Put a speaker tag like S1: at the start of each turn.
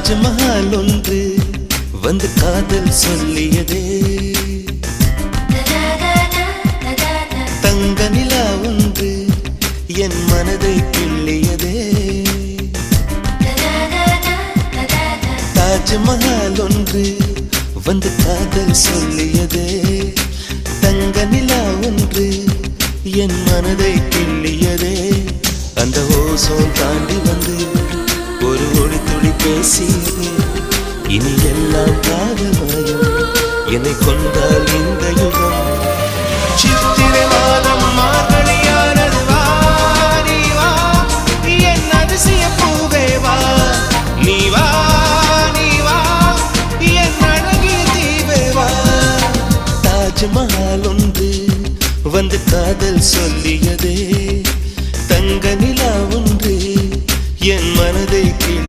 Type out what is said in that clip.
S1: தாஜ்மஹால் ஒன்று வந்து காதல் சொல்லியதே, தங்க நிலா ஒன்று என் மனதை கிள்ளியதே. தாஜ்மஹால் ஒன்று வந்து காதல் சொல்லியதே, தங்க நிலா ஒன்று என் மனதை கிள்ளியதே. அந்த ஓசோன் தாண்டி வந்து ஒரு ஒளி துளி பேசியது, இனி எல்லாம் காதல் மாயம், என்னை கொண்டால் இந்த யுகம். சித்திரை மாதம் மார்கழியானது, வா நீ வா என் அதிசய பூவே வா, நீ வா நீ வா என் அழகிய தீவே வா. தாஜ்மஹால் ஒன்று வந்து காதல் சொல்லி